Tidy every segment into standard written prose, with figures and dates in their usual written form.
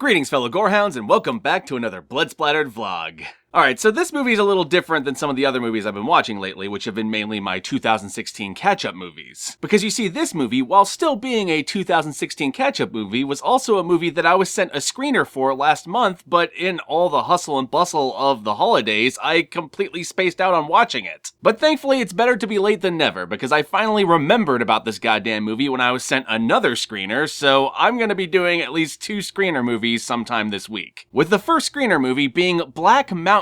Greetings fellow gorehounds and welcome back to another Blood Splattered vlog. Alright, so this movie is a little different than some of the other movies I've been watching lately, which have been mainly my 2016 catch-up movies. Because you see, this movie, while still being a 2016 catch-up movie, was also a movie that I was sent a screener for last month, but in all the hustle and bustle of the holidays, I completely spaced out on watching it. But thankfully, it's better to be late than never, because I finally remembered about this goddamn movie when I was sent another screener, so I'm gonna be doing at least 2 screener movies sometime this week. With the first screener movie being Black Mountainside,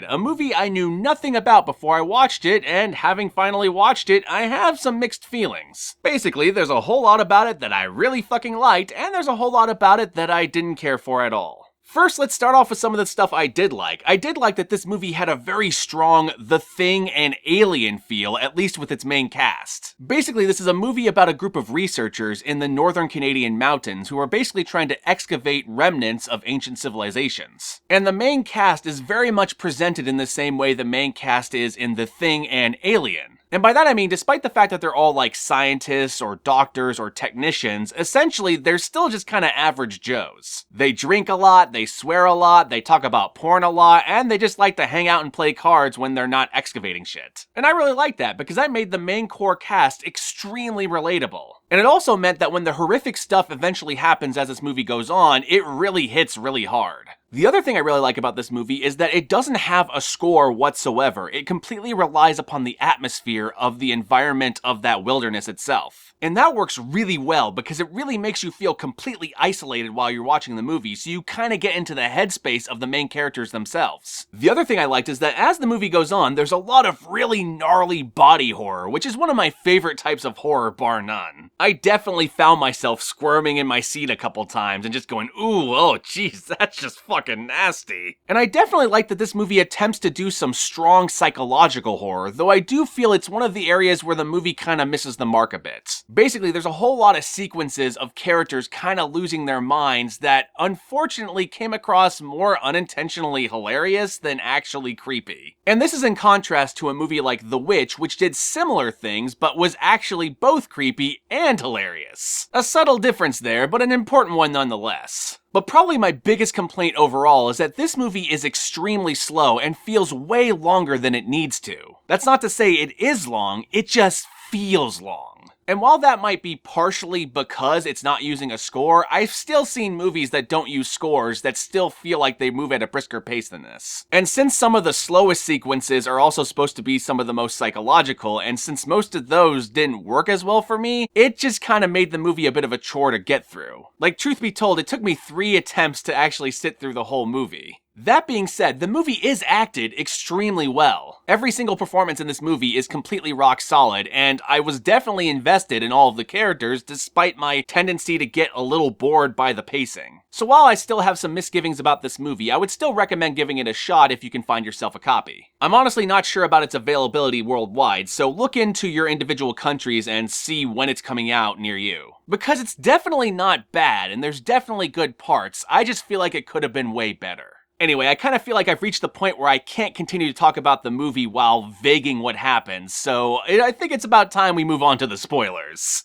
a movie I knew nothing about before I watched it, and having finally watched it, I have some mixed feelings. Basically, there's a whole lot about it that I really fucking liked, and there's a whole lot about it that I didn't care for at all. First, let's start off with some of the stuff I did like. I did like that this movie had a very strong The Thing and Alien feel, at least with its main cast. Basically, this is a movie about a group of researchers in the northern Canadian mountains who are basically trying to excavate remnants of ancient civilizations. And the main cast is very much presented in the same way the main cast is in The Thing and Alien. And by that I mean, despite the fact that they're all like scientists or doctors or technicians, essentially they're still just kind of average Joes. They drink a lot, they swear a lot, they talk about porn a lot, and they just like to hang out and play cards when they're not excavating shit. And I really like that because that made the main core cast extremely relatable. And it also meant that when the horrific stuff eventually happens as this movie goes on, it really hits really hard. The other thing I really like about this movie is that it doesn't have a score whatsoever. It completely relies upon the atmosphere of the environment of that wilderness itself. And that works really well because it really makes you feel completely isolated while you're watching the movie, so you kind of get into the headspace of the main characters themselves. The other thing I liked is that as the movie goes on, there's a lot of really gnarly body horror, which is one of my favorite types of horror bar none. I definitely found myself squirming in my seat a couple times and just going, ooh, oh jeez, that's just fucking nasty. And I definitely like that this movie attempts to do some strong psychological horror, though I do feel it's one of the areas where the movie kind of misses the mark a bit. Basically, there's a whole lot of sequences of characters kind of losing their minds that unfortunately came across more unintentionally hilarious than actually creepy. And this is in contrast to a movie like The Witch, which did similar things, but was actually both creepy and hilarious. A subtle difference there, but an important one nonetheless. But probably my biggest complaint overall is that this movie is extremely slow and feels way longer than it needs to. That's not to say it is long, it just feels long. And while that might be partially because it's not using a score, I've still seen movies that don't use scores that still feel like they move at a brisker pace than this. And since some of the slowest sequences are also supposed to be some of the most psychological, and since most of those didn't work as well for me, it just kind of made the movie a bit of a chore to get through. Like, truth be told, it took me 3 attempts to actually sit through the whole movie. That being said, the movie is acted extremely well. Every single performance in this movie is completely rock solid, and I was definitely invested in all of the characters despite my tendency to get a little bored by the pacing. So while I still have some misgivings about this movie, I would still recommend giving it a shot if you can find yourself a copy. I'm honestly not sure about its availability worldwide, so look into your individual countries and see when it's coming out near you. Because it's definitely not bad, and there's definitely good parts, I just feel like it could have been way better. Anyway, I kind of feel like I've reached the point where I can't continue to talk about the movie while vaguing what happens, so I think it's about time we move on to the spoilers.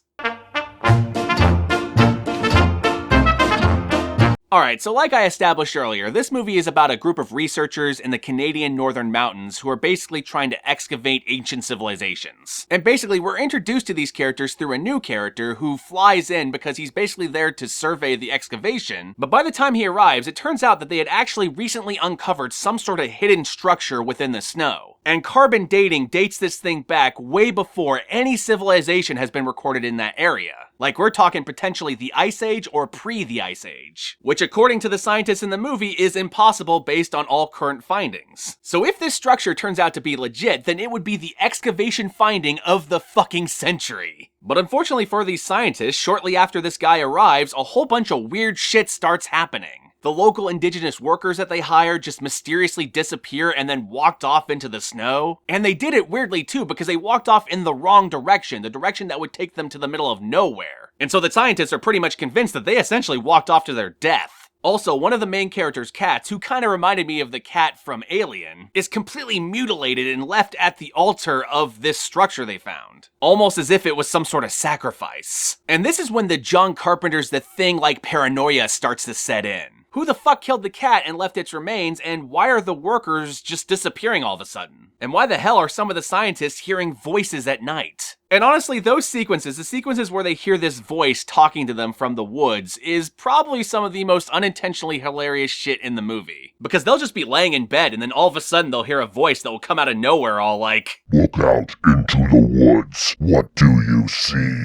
Alright, so like I established earlier, this movie is about a group of researchers in the Canadian Northern Mountains who are basically trying to excavate ancient civilizations. And basically, we're introduced to these characters through a new character who flies in because he's basically there to survey the excavation, but by the time he arrives, it turns out that they had actually recently uncovered some sort of hidden structure within the snow. And carbon dating dates this thing back way before any civilization has been recorded in that area. Like, we're talking potentially the Ice Age or pre-the Ice Age. Which, according to the scientists in the movie, is impossible based on all current findings. So if this structure turns out to be legit, then it would be the excavation finding of the fucking century. But unfortunately for these scientists, shortly after this guy arrives, a whole bunch of weird shit starts happening. The local indigenous workers that they hired just mysteriously disappear and then walked off into the snow. And they did it weirdly too, because they walked off in the wrong direction, the direction that would take them to the middle of nowhere. And so the scientists are pretty much convinced that they essentially walked off to their death. Also, one of the main character's cats, who kind of reminded me of the cat from Alien, is completely mutilated and left at the altar of this structure they found. Almost as if it was some sort of sacrifice. And this is when the John Carpenter's The Thing-like paranoia starts to set in. Who the fuck killed the cat and left its remains, and why are the workers just disappearing all of a sudden? And why the hell are some of the scientists hearing voices at night? And honestly, those sequences, the sequences where they hear this voice talking to them from the woods, is probably some of the most unintentionally hilarious shit in the movie. Because they'll just be laying in bed, and then all of a sudden they'll hear a voice that will come out of nowhere all like, "Look out into the woods. What do you see?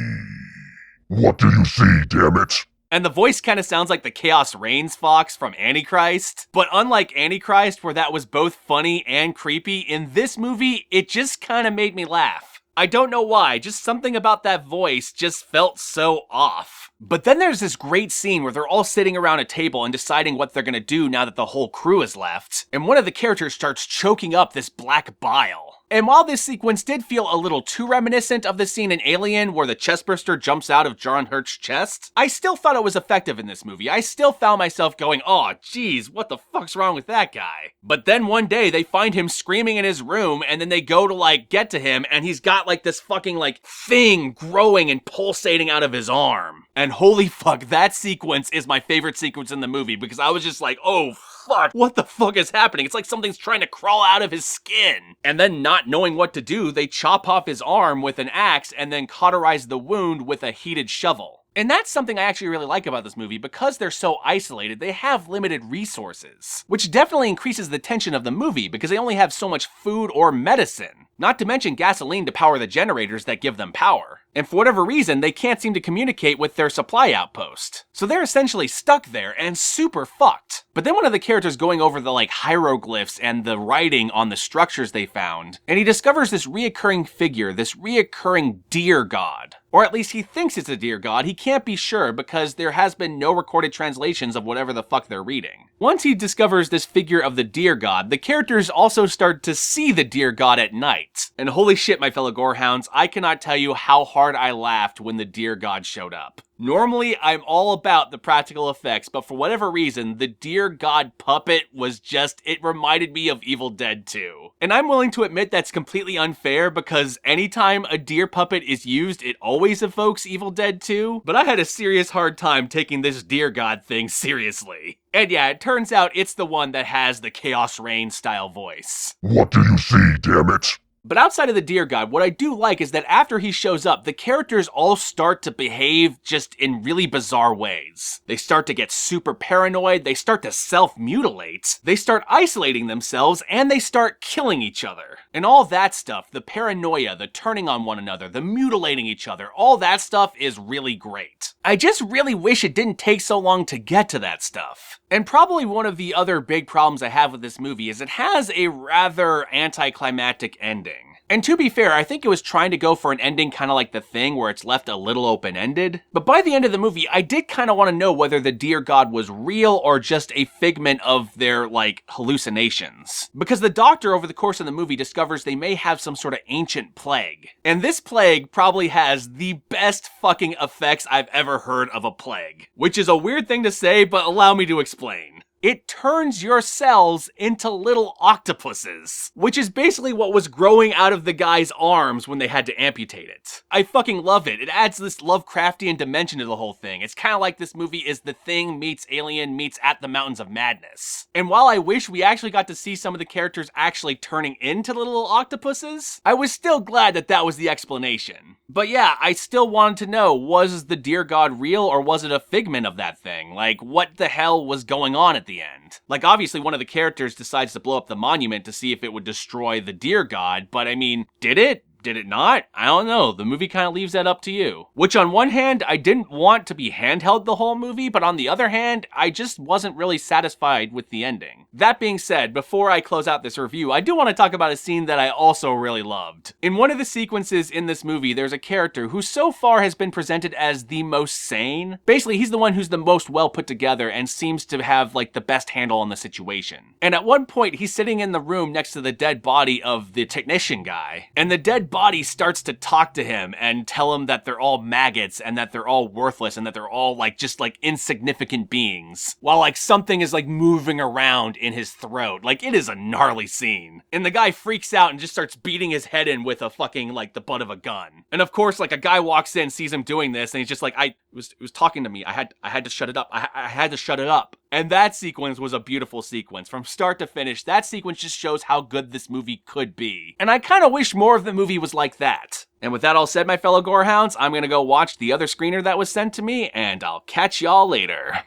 What do you see, damn it?" And the voice kind of sounds like the Chaos Reigns fox from Antichrist. But unlike Antichrist, where that was both funny and creepy, in this movie, it just kind of made me laugh. I don't know why, just something about that voice just felt so off. But then there's this great scene where they're all sitting around a table and deciding what they're gonna do now that the whole crew has left. And one of the characters starts choking up this black bile. And while this sequence did feel a little too reminiscent of the scene in Alien where the chestburster jumps out of John Hurt's chest, I still thought it was effective in this movie. I still found myself going, "Oh, geez, what the fuck's wrong with that guy?" But then one day they find him screaming in his room, and then they go to like get to him, and he's got like this fucking like thing growing and pulsating out of his arm. And holy fuck, that sequence is my favorite sequence in the movie because I was just like, oh fuck, what the fuck is happening? It's like something's trying to crawl out of his skin. And then not knowing what to do, they chop off his arm with an axe and then cauterize the wound with a heated shovel. And that's something I actually really like about this movie. Because they're so isolated, they have limited resources, which definitely increases the tension of the movie because they only have so much food or medicine. Not to mention gasoline to power the generators that give them power. And for whatever reason, they can't seem to communicate with their supply outpost. So they're essentially stuck there and super fucked. But then one of the characters going over the like hieroglyphs and the writing on the structures they found, and he discovers this reoccurring figure, this reoccurring deer god. Or at least he thinks it's a deer god. He can't be sure because there has been no recorded translations of whatever the fuck they're reading. Once he discovers this figure of the deer god, the characters also start to see the deer god at night. And holy shit, my fellow gorehounds, I cannot tell you how hard I laughed when the deer god showed up. Normally, I'm all about the practical effects, but for whatever reason, the deer god puppet was just, it reminded me of Evil Dead 2. And I'm willing to admit that's completely unfair because anytime a deer puppet is used, it always evokes Evil Dead 2. But I had a serious hard time taking this deer god thing seriously. And yeah, it turns out it's the one that has the Chaos Reigns style voice. "What do you see, damn it?" But outside of the deer god, what I do like is that after he shows up, the characters all start to behave just in really bizarre ways. They start to get super paranoid, they start to self-mutilate, they start isolating themselves, and they start killing each other. And all that stuff, the paranoia, the turning on one another, the mutilating each other, all that stuff is really great. I just really wish it didn't take so long to get to that stuff. And probably one of the other big problems I have with this movie is it has a rather anticlimactic ending. And to be fair, I think it was trying to go for an ending kind of like The Thing, where it's left a little open-ended. But by the end of the movie, I did kind of want to know whether the deer god was real or just a figment of their, like, hallucinations. Because the doctor over the course of the movie discovers they may have some sort of ancient plague. And this plague probably has the best fucking effects I've ever heard of a plague. Which is a weird thing to say, but allow me to explain. It turns your cells into little octopuses, which is basically what was growing out of the guy's arms when they had to amputate it. I fucking love it. It adds this Lovecraftian dimension to the whole thing. It's kind of like this movie is The Thing meets Alien meets At the Mountains of Madness. And while I wish we actually got to see some of the characters actually turning into little octopuses, I was still glad that that was the explanation. But yeah, I still wanted to know, was the deer god real or was it a figment of that thing? Like, what the hell was going on at the end? Like, obviously one of the characters decides to blow up the monument to see if it would destroy the deer god, but I mean, did it? Did it not? I don't know. The movie kind of leaves that up to you. Which on one hand, I didn't want to be handheld the whole movie, but on the other hand, I just wasn't really satisfied with the ending. That being said, before I close out this review, I do want to talk about a scene that I also really loved. In one of the sequences in this movie, there's a character who so far has been presented as the most sane. Basically, he's the one who's the most well put together and seems to have like the best handle on the situation. And at one point, he's sitting in the room next to the dead body of the technician guy, and the dead body starts to talk to him and tell him that they're all maggots and that they're all worthless and that they're all like just like insignificant beings, while like something is like moving around in his throat. Like, it is a gnarly scene. And the guy freaks out and just starts beating his head in with a fucking, like, the butt of a gun. And of course, like, a guy walks in, sees him doing this, and he's just like, it was talking to me. I had to shut it up. I had to shut it up. And that sequence was a beautiful sequence. From start to finish, that sequence just shows how good this movie could be. And I kind of wish more of the movie was like that. And with that all said, my fellow Gorehounds, I'm gonna go watch the other screener that was sent to me, and I'll catch y'all later.